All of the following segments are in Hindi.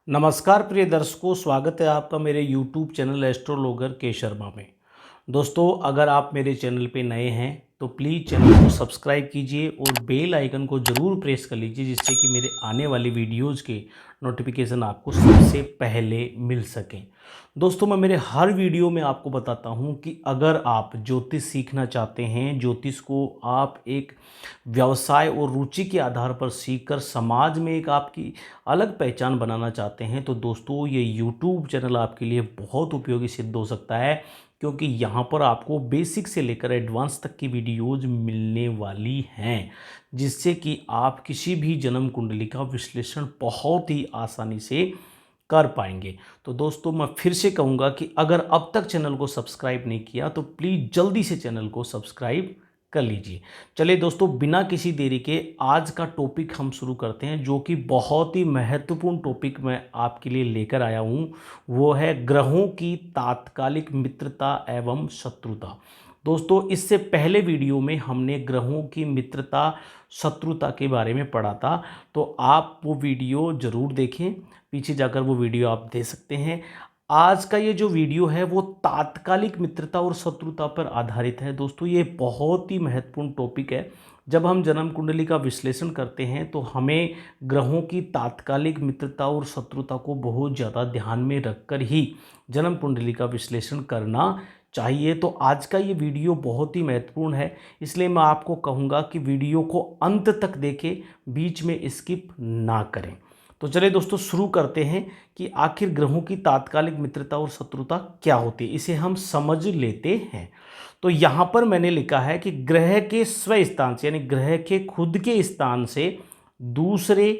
नमस्कार प्रिय दर्शकों, स्वागत है आपका मेरे YouTube चैनल एस्ट्रोलॉगर के शर्मा में। दोस्तों, अगर आप मेरे चैनल पे नए हैं तो प्लीज़ चैनल को सब्सक्राइब कीजिए और बेल आइकन को ज़रूर प्रेस कर लीजिए, जिससे कि मेरे आने वाली वीडियोज़ के नोटिफिकेशन आपको सबसे पहले मिल सकें। दोस्तों, मैं मेरे हर वीडियो में आपको बताता हूं कि अगर आप ज्योतिष सीखना चाहते हैं, ज्योतिष को आप एक व्यवसाय और रुचि के आधार पर सीखकर समाज में एक आपकी अलग पहचान बनाना चाहते हैं, तो दोस्तों ये YouTube चैनल आपके लिए बहुत उपयोगी सिद्ध हो सकता है, क्योंकि यहाँ पर आपको बेसिक से लेकर एडवांस तक की वीडियोज़ मिलने वाली हैं, जिससे कि आप किसी भी जन्म कुंडली का विश्लेषण बहुत ही आसानी से कर पाएंगे। तो दोस्तों, मैं फिर से कहूँगा कि अगर अब तक चैनल को सब्सक्राइब नहीं किया तो प्लीज़ जल्दी से चैनल को सब्सक्राइब कर लीजिए। चलिए दोस्तों, बिना किसी देरी के आज का टॉपिक हम शुरू करते हैं, जो कि बहुत ही महत्वपूर्ण टॉपिक मैं आपके लिए लेकर आया हूँ। वो है ग्रहों की तात्कालिक मित्रता एवं शत्रुता। दोस्तों, इससे पहले वीडियो में हमने ग्रहों की मित्रता शत्रुता के बारे में पढ़ा था, तो आप वो वीडियो ज़रूर देखें, पीछे जाकर वो वीडियो आप दे सकते हैं। आज का ये जो वीडियो है वो तात्कालिक मित्रता और शत्रुता पर आधारित है। दोस्तों, ये बहुत ही महत्वपूर्ण टॉपिक है। जब हम जन्म कुंडली का विश्लेषण करते हैं तो हमें ग्रहों की तात्कालिक मित्रता और शत्रुता को बहुत ज़्यादा ध्यान में रखकर ही जन्म कुंडली का विश्लेषण करना चाहिए। तो आज का ये वीडियो बहुत ही महत्वपूर्ण है, इसलिए मैं आपको कहूँगा कि वीडियो को अंत तक देखें, बीच में स्किप ना करें। तो चलिए दोस्तों, शुरू करते हैं कि आखिर ग्रहों की तात्कालिक मित्रता और शत्रुता क्या होती है, इसे हम समझ लेते हैं। तो यहाँ पर मैंने लिखा है कि ग्रह के स्व स्थान से, यानी ग्रह के खुद के स्थान से दूसरे,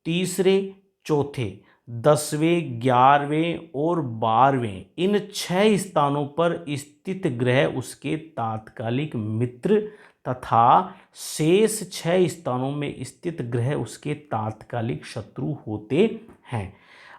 तीसरे, चौथे, 10वें, 11वें और 12वें इन 6 स्थानों पर स्थित ग्रह उसके तात्कालिक मित्र तथा शेष 6 स्थानों में स्थित ग्रह उसके तात्कालिक शत्रु होते हैं।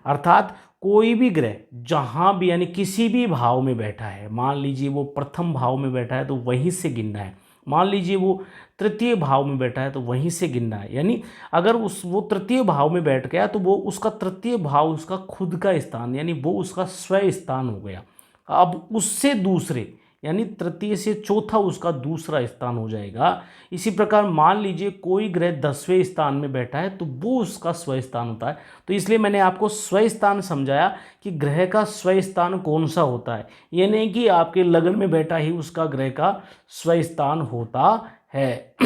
अर्थात कोई भी ग्रह जहाँ भी, यानी किसी भी भाव में बैठा है, मान लीजिए वो प्रथम भाव में बैठा है तो वहीं से गिनना है, मान लीजिए वो तृतीय भाव में बैठा है तो वहीं से गिनना है। यानी अगर वो तृतीय भाव में बैठ गया तो वो उसका तृतीय भाव उसका खुद का स्थान, यानी वो उसका स्व स्थान हो गया। अब उससे दूसरे, यानी तृतीय से चौथा उसका दूसरा स्थान हो जाएगा। इसी प्रकार मान लीजिए कोई ग्रह 10वें स्थान में बैठा है तो वो उसका स्व स्थान होता है। तो इसलिए मैंने आपको स्व स्थान समझाया कि ग्रह का स्व स्थान कौन सा होता है। ये नहीं कि आपके लग्न में बैठा ही उसका ग्रह का स्व स्थान होता है।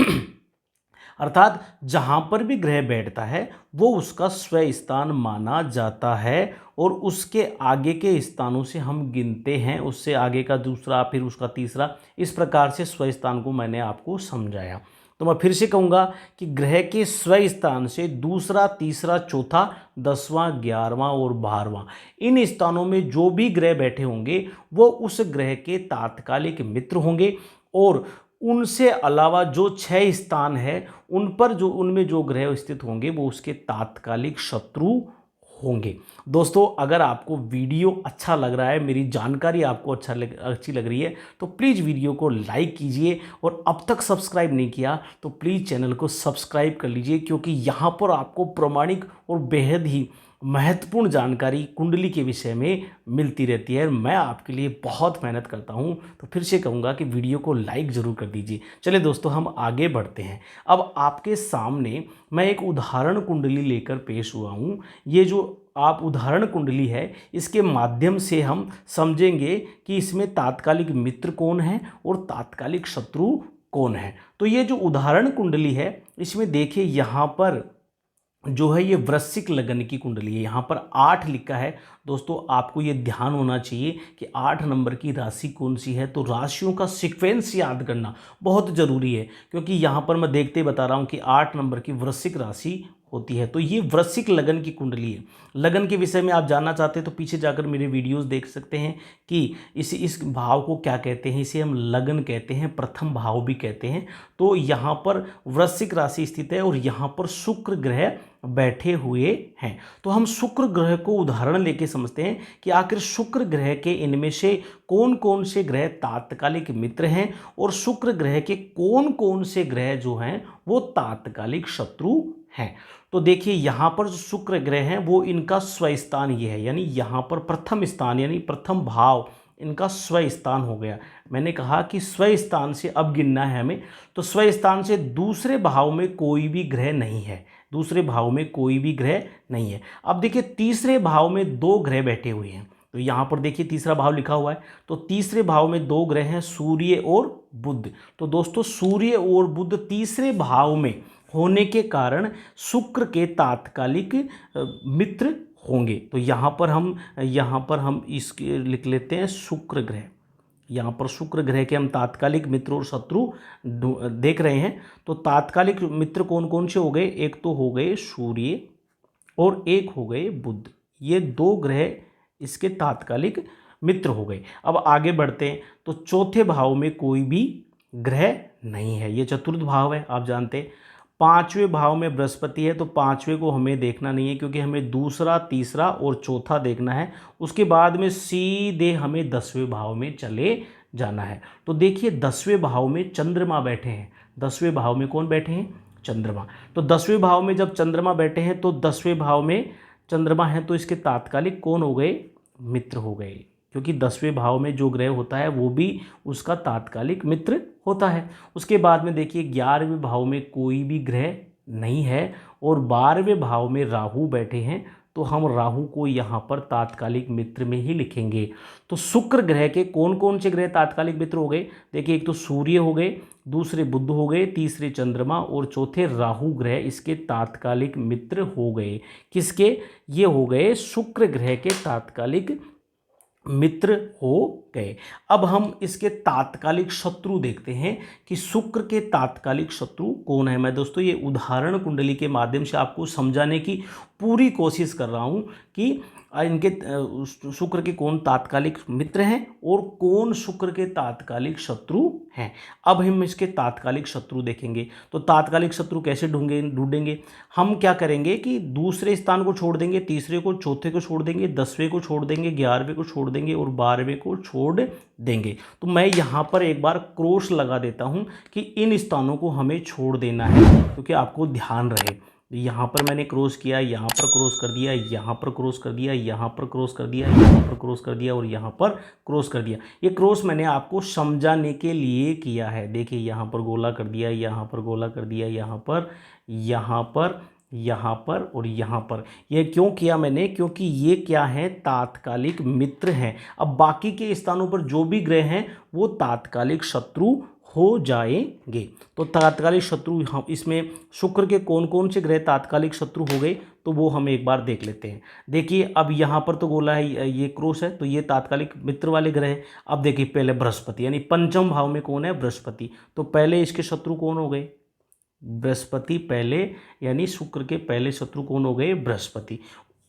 अर्थात जहाँ पर भी ग्रह बैठता है वो उसका स्व स्थान माना जाता है, और उसके आगे के स्थानों से हम गिनते हैं, उससे आगे का दूसरा, फिर उसका तीसरा, इस प्रकार से स्व स्थान को मैंने आपको समझाया। तो मैं फिर से कहूँगा कि ग्रह के स्व स्थान से दूसरा, तीसरा, चौथा, 10वां, 11वां और 12वां इन स्थानों में जो भी ग्रह बैठे होंगे वो उस ग्रह के तात्कालिक मित्र होंगे, और उनसे अलावा जो 6 स्थान है उन पर जो, उनमें जो ग्रह स्थित होंगे वो उसके तात्कालिक शत्रु होंगे। दोस्तों, अगर आपको वीडियो अच्छा लग रहा है, मेरी जानकारी आपको अच्छी लग रही है, तो प्लीज़ वीडियो को लाइक कीजिए, और अब तक सब्सक्राइब नहीं किया तो प्लीज़ चैनल को सब्सक्राइब कर लीजिए, क्योंकि यहाँ पर आपको प्रामाणिक और बेहद ही महत्वपूर्ण जानकारी कुंडली के विषय में मिलती रहती है। मैं आपके लिए बहुत मेहनत करता हूं, तो फिर से कहूँगा कि वीडियो को लाइक ज़रूर कर दीजिए। चलिए दोस्तों, हम आगे बढ़ते हैं। अब आपके सामने मैं एक उदाहरण कुंडली लेकर पेश हुआ हूं। ये जो आप उदाहरण कुंडली है, इसके माध्यम से हम समझेंगे कि इसमें तात्कालिक मित्र कौन है और तात्कालिक शत्रु कौन है। तो ये जो उदाहरण कुंडली है, इसमें देखिए यहाँ पर जो है ये वृश्चिक लगन की कुंडली है। यहाँ पर 8 लिखा है। दोस्तों, आपको ये ध्यान होना चाहिए कि 8 नंबर की राशि कौन सी है। तो राशियों का सीक्वेंस याद करना बहुत ज़रूरी है, क्योंकि यहाँ पर मैं देखते ही बता रहा हूँ कि 8 नंबर की वृश्चिक राशि होती है। तो ये वृश्चिक लगन की कुंडली है। लगन के विषय में आप जानना चाहते हैं तो पीछे जाकर मेरे वीडियोस देख सकते हैं कि इस भाव को क्या कहते हैं। इसे हम लगन कहते हैं, प्रथम भाव भी कहते हैं। तो यहाँ पर वृश्चिक राशि स्थित है और यहाँ पर शुक्र ग्रह बैठे हुए हैं। तो हम शुक्र ग्रह को उदाहरण लेके समझते हैं कि आखिर शुक्र ग्रह के इनमें से कौन कौन से ग्रह तात्कालिक मित्र हैं और शुक्र ग्रह के कौन कौन से ग्रह जो हैं वो तात्कालिक शत्रु हैं। तो देखिए यहाँ पर जो शुक्र ग्रह हैं वो इनका स्वस्थान ये है, यानी यहाँ पर प्रथम स्थान यानी प्रथम भाव इनका स्वस्थान हो गया। मैंने कहा कि स्वस्थान से अब गिनना है हमें, तो स्वस्थान से दूसरे भाव में कोई भी ग्रह नहीं है, दूसरे भाव में कोई भी ग्रह नहीं है। अब देखिए तीसरे भाव में दो ग्रह बैठे हुए हैं, तो यहाँ पर देखिए तीसरा भाव लिखा हुआ है, तो तीसरे भाव में दो ग्रह हैं, सूर्य और बुध। तो दोस्तों सूर्य और बुध तीसरे भाव में होने के कारण शुक्र के तात्कालिक मित्र होंगे। तो यहाँ पर हम इसके लिख लेते हैं शुक्र ग्रह। यहाँ पर शुक्र ग्रह के हम तात्कालिक मित्र और शत्रु देख रहे हैं। तो तात्कालिक मित्र कौन कौन से हो गए, एक तो हो गए सूर्य और एक हो गए बुध, ये दो ग्रह इसके तात्कालिक मित्र हो गए। अब आगे बढ़ते हैं, तो चौथे भाव में कोई भी ग्रह नहीं है, ये चतुर्थ भाव है आप जानते हैं। पांचवें भाव में बृहस्पति है, तो पांचवें को हमें देखना नहीं है क्योंकि हमें दूसरा, तीसरा और चौथा देखना है। उसके बाद में सीधे हमें 10वें भाव में चले जाना है। तो देखिए 10वें भाव में चंद्रमा बैठे हैं। 10वें भाव में कौन बैठे हैं, चंद्रमा। तो 10वें भाव में जब चंद्रमा बैठे हैं तो 10वें भाव में चंद्रमा है, तो इसके तात्कालिक कौन हो गए, मित्र हो गए, क्योंकि 10वें भाव में जो ग्रह होता है वो भी उसका तात्कालिक मित्र होता है। उसके बाद में देखिए 11वें भाव में कोई भी ग्रह नहीं है और 12वें भाव में राहु बैठे हैं, तो हम राहु को यहाँ पर तात्कालिक मित्र में ही लिखेंगे। तो शुक्र ग्रह के कौन कौन से ग्रह तात्कालिक मित्र हो गए, देखिए एक तो सूर्य हो गए, दूसरे बुध हो गए, तीसरे चंद्रमा और चौथे राहु ग्रह इसके तात्कालिक मित्र हो गए। किसके, ये हो गए शुक्र ग्रह के तात्कालिक मित्र हो गए। अब हम इसके तात्कालिक शत्रु देखते हैं कि शुक्र के तात्कालिक शत्रु कौन है। मैं दोस्तों ये उदाहरण कुंडली के माध्यम से आपको समझाने की पूरी कोशिश कर रहा हूं कि इनके शुक्र के कौन तात्कालिक मित्र हैं और कौन शुक्र के तात्कालिक शत्रु हैं। अब हम इसके तात्कालिक शत्रु देखेंगे। तो तात्कालिक शत्रु कैसे ढूंढेंगे, हम क्या करेंगे कि दूसरे स्थान को छोड़ देंगे, तीसरे को, चौथे को छोड़ देंगे, 10वें को छोड़ देंगे, 11वें को छोड़ देंगे और 12वें को छोड़ देंगे। तो मैं यहाँ पर एक बार क्रॉस लगा देता हूँ कि इन स्थानों को हमें छोड़ देना है, क्योंकि आपको ध्यान रहे। यहाँ पर मैंने क्रॉस किया, यहाँ पर क्रॉस कर दिया, यहाँ पर क्रॉस कर दिया, यहाँ पर क्रॉस कर दिया, यहाँ पर क्रॉस कर दिया और यहाँ पर क्रॉस कर दिया। ये क्रॉस मैंने आपको समझाने के लिए किया है। देखिए यहाँ पर गोला कर दिया, यहाँ पर गोला कर दिया, यहाँ पर, यहाँ पर, यहाँ पर और यहाँ पर। ये क्यों किया मैंने, क्योंकि ये क्या है, तात्कालिक मित्र हैं। अब बाकी के स्थानों पर जो भी ग्रह हैं वो तात्कालिक शत्रु हो जाएंगे। तो तात्कालिक शत्रु हम इसमें शुक्र के कौन कौन से ग्रह तात्कालिक शत्रु हो गए, तो वो हम एक बार देख लेते हैं। देखिए अब यहाँ पर तो गोला है, ये क्रॉस है, तो ये तात्कालिक मित्र वाले ग्रह हैं। अब देखिए पहले बृहस्पति, यानी पंचम भाव में कौन है, बृहस्पति। तो पहले इसके शत्रु कौन हो गए, बृहस्पति पहले, यानी शुक्र के पहले शत्रु कौन हो गए, बृहस्पति।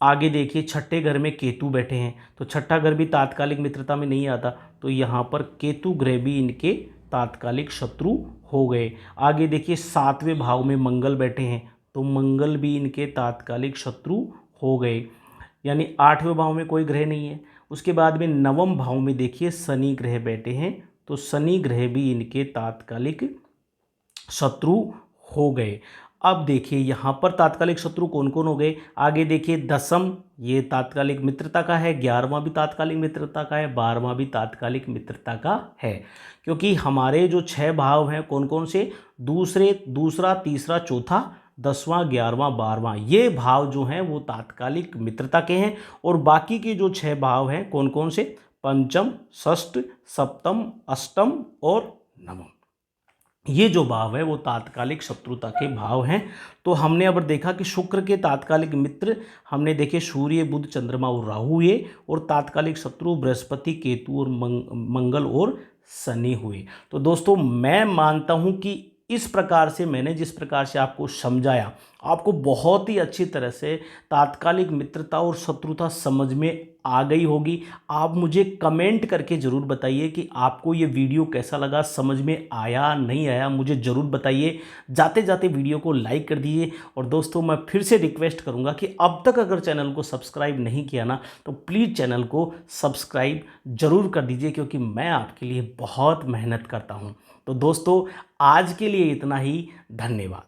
आगे देखिए छठे घर में केतु बैठे हैं, तो छठा घर भी तात्कालिक मित्रता में नहीं आता, तो यहाँ पर केतु ग्रह भी इनके तात्कालिक शत्रु हो गए। आगे देखिए 7वें भाव में मंगल बैठे हैं, तो मंगल भी इनके तात्कालिक शत्रु हो गए, यानी 8वें भाव में कोई ग्रह नहीं है। उसके बाद में 9वें भाव में देखिए शनि ग्रह बैठे हैं, तो शनि ग्रह भी इनके तात्कालिक शत्रु हो गए। अब देखिए यहाँ पर तात्कालिक शत्रु कौन कौन हो गए। आगे देखिए दसम, ये तात्कालिक मित्रता का है, 11वां भी तात्कालिक मित्रता का है, 12वां भी तात्कालिक मित्रता का है। क्योंकि हमारे जो 6 भाव हैं कौन कौन से, दूसरा, तीसरा, चौथा, 10वां, 11वां, 12वां, ये भाव जो हैं वो तात्कालिक मित्रता के हैं। और बाकी के जो 6 भाव हैं कौन कौन से, पंचम, षष्ठ, सप्तम, अष्टम और नवम, ये जो भाव है वो तात्कालिक शत्रुता के भाव हैं। तो हमने अब देखा कि शुक्र के तात्कालिक मित्र हमने देखे सूर्य, बुध, चंद्रमा और राहु हुए, और तात्कालिक शत्रु बृहस्पति, केतु और मंगल और शनि हुए। तो दोस्तों मैं मानता हूं कि इस प्रकार से मैंने जिस प्रकार से आपको समझाया, आपको बहुत ही अच्छी तरह से तात्कालिक मित्रता और शत्रुता समझ में आ गई होगी। आप मुझे कमेंट करके ज़रूर बताइए कि आपको ये वीडियो कैसा लगा, समझ में आया नहीं आया, मुझे ज़रूर बताइए। जाते जाते वीडियो को लाइक कर दीजिए। और दोस्तों मैं फिर से रिक्वेस्ट करूँगा कि अब तक अगर चैनल को सब्सक्राइब नहीं किया ना, तो प्लीज़ चैनल को सब्सक्राइब ज़रूर कर दीजिए, क्योंकि मैं आपके लिए बहुत मेहनत करता हूँ। तो दोस्तों आज के लिए इतना ही, धन्यवाद।